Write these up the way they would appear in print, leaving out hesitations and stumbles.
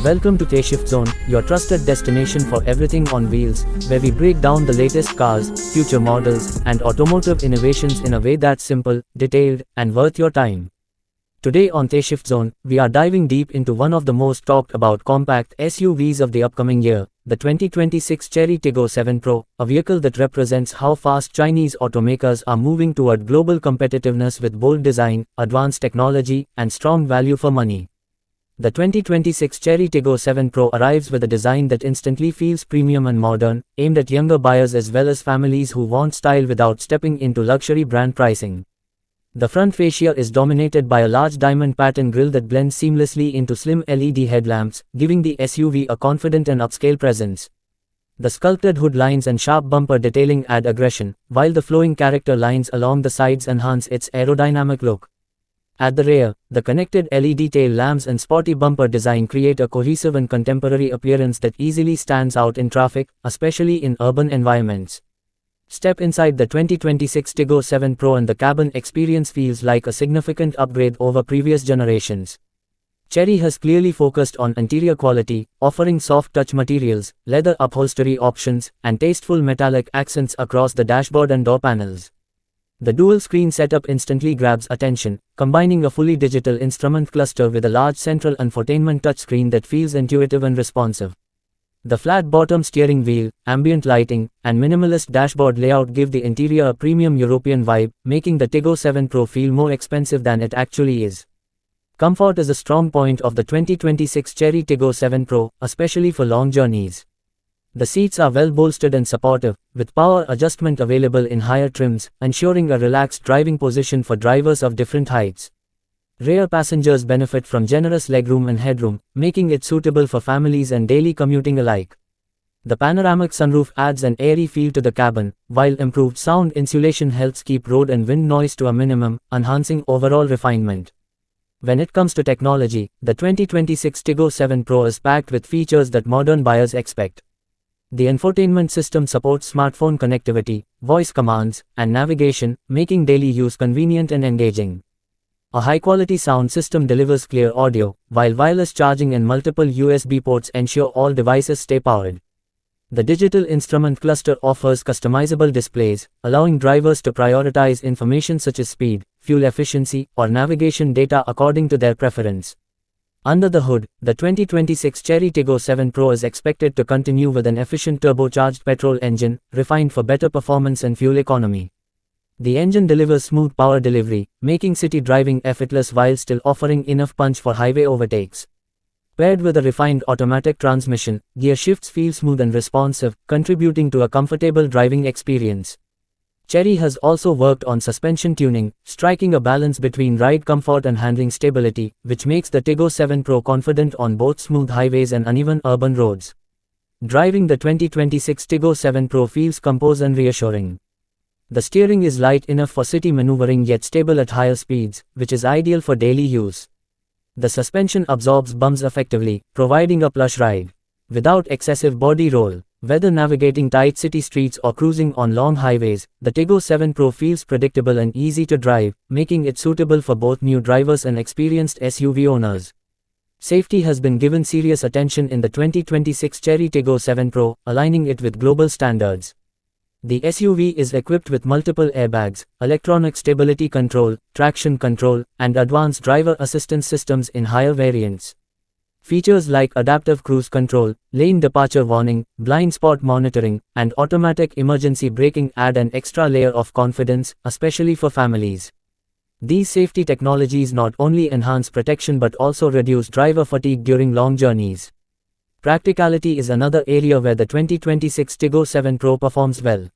Welcome to Shift Zone, your trusted destination for everything on wheels, where we break down the latest cars, future models, and automotive innovations in a way that's simple, detailed, and worth your time. Today on Shift Zone, we are diving deep into one of the most talked about compact SUVs of the upcoming year, the 2026 Chery Tiggo 7 Pro, a vehicle that represents how fast Chinese automakers are moving toward global competitiveness with bold design, advanced technology, and strong value for money. The 2026 Chery Tiggo 7 Pro arrives with a design that instantly feels premium and modern, aimed at younger buyers as well as families who want style without stepping into luxury brand pricing. The front fascia is dominated by a large diamond pattern grille that blends seamlessly into slim LED headlamps, giving the SUV a confident and upscale presence. The sculpted hood lines and sharp bumper detailing add aggression, while the flowing character lines along the sides enhance its aerodynamic look. At the rear, the connected LED tail lamps and sporty bumper design create a cohesive and contemporary appearance that easily stands out in traffic, especially in urban environments. Step inside the 2026 Tiggo 7 Pro and the cabin experience feels like a significant upgrade over previous generations. Chery has clearly focused on interior quality, offering soft touch materials, leather upholstery options, and tasteful metallic accents across the dashboard and door panels. The dual-screen setup instantly grabs attention, combining a fully digital instrument cluster with a large central infotainment touchscreen that feels intuitive and responsive. The flat-bottom steering wheel, ambient lighting, and minimalist dashboard layout give the interior a premium European vibe, making the Tiggo 7 Pro feel more expensive than it actually is. Comfort is a strong point of the 2026 Chery Tiggo 7 Pro, especially for long journeys. The seats are well bolstered and supportive, with power adjustment available in higher trims, ensuring a relaxed driving position for drivers of different heights. Rear passengers benefit from generous legroom and headroom, making it suitable for families and daily commuting alike. The panoramic sunroof adds an airy feel to the cabin, while improved sound insulation helps keep road and wind noise to a minimum, enhancing overall refinement. When it comes to technology, the 2026 Tiggo 7 Pro is packed with features that modern buyers expect. The infotainment system supports smartphone connectivity, voice commands, and navigation, making daily use convenient and engaging. A high-quality sound system delivers clear audio, while wireless charging and multiple USB ports ensure all devices stay powered. The digital instrument cluster offers customizable displays, allowing drivers to prioritize information such as speed, fuel efficiency, or navigation data according to their preference. Under the hood, the 2026 Chery Tiggo 7 Pro is expected to continue with an efficient turbocharged petrol engine, refined for better performance and fuel economy. The engine delivers smooth power delivery, making city driving effortless while still offering enough punch for highway overtakes. Paired with a refined automatic transmission, gear shifts feel smooth and responsive, contributing to a comfortable driving experience. Chery has also worked on suspension tuning, striking a balance between ride comfort and handling stability, which makes the Tiggo 7 Pro confident on both smooth highways and uneven urban roads. Driving the 2026 Tiggo 7 Pro feels composed and reassuring. The steering is light enough for city maneuvering yet stable at higher speeds, which is ideal for daily use. The suspension absorbs bumps effectively, providing a plush ride. Without excessive body roll, whether navigating tight city streets or cruising on long highways, the Tiggo 7 Pro feels predictable and easy to drive, making it suitable for both new drivers and experienced SUV owners. Safety has been given serious attention in the 2026 Chery Tiggo 7 Pro, aligning it with global standards. The SUV is equipped with multiple airbags, electronic stability control, traction control, and advanced driver assistance systems in higher variants. Features like adaptive cruise control, lane departure warning, blind spot monitoring, and automatic emergency braking add an extra layer of confidence, especially for families. These safety technologies not only enhance protection but also reduce driver fatigue during long journeys. Practicality is another area where the 2026 Tiggo 7 Pro performs well.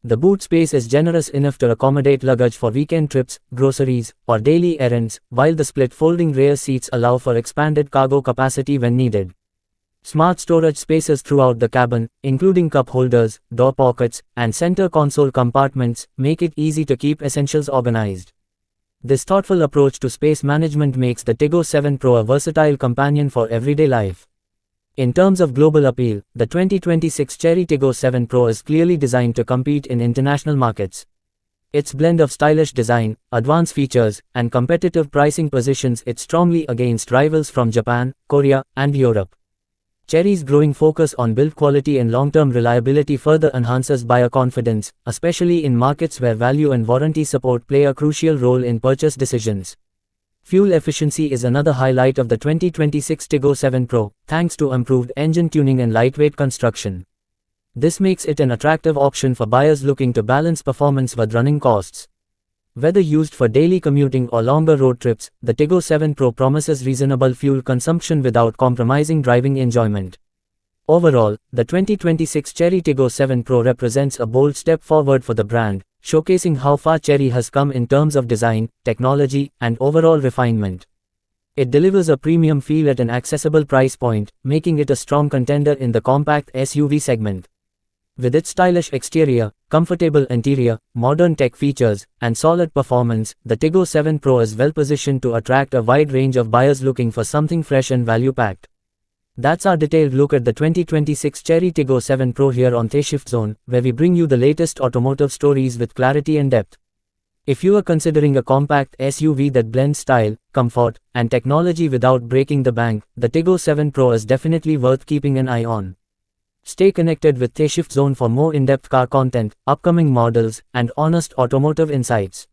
The boot space is generous enough to accommodate luggage for weekend trips, groceries, or daily errands, while the split folding rear seats allow for expanded cargo capacity when needed. Smart storage spaces throughout the cabin, including cup holders, door pockets, and center console compartments, make it easy to keep essentials organized. This thoughtful approach to space management makes the Tiggo 7 Pro a versatile companion for everyday life. In terms of global appeal, the 2026 Chery Tiggo 7 Pro is clearly designed to compete in international markets. Its blend of stylish design, advanced features, and competitive pricing positions it strongly against rivals from Japan, Korea, and Europe. Chery's growing focus on build quality and long-term reliability further enhances buyer confidence, especially in markets where value and warranty support play a crucial role in purchase decisions. Fuel efficiency is another highlight of the 2026 Tiggo 7 Pro, thanks to improved engine tuning and lightweight construction. This makes it an attractive option for buyers looking to balance performance with running costs. Whether used for daily commuting or longer road trips, the Tiggo 7 Pro promises reasonable fuel consumption without compromising driving enjoyment. Overall, the 2026 Chery Tiggo 7 Pro represents a bold step forward for the brand, showcasing how far Chery has come in terms of design, technology, and overall refinement. It delivers a premium feel at an accessible price point, making it a strong contender in the compact SUV segment. With its stylish exterior, comfortable interior, modern tech features, and solid performance, the Tiggo 7 Pro is well positioned to attract a wide range of buyers looking for something fresh and value-packed. That's our detailed look at the 2026 Chery Tiggo 7 Pro here on The Shift Zone, where we bring you the latest automotive stories with clarity and depth. If you are considering a compact SUV that blends style, comfort, and technology without breaking the bank, the Tiggo 7 Pro is definitely worth keeping an eye on. Stay connected with The Shift Zone for more in-depth car content, upcoming models, and honest automotive insights.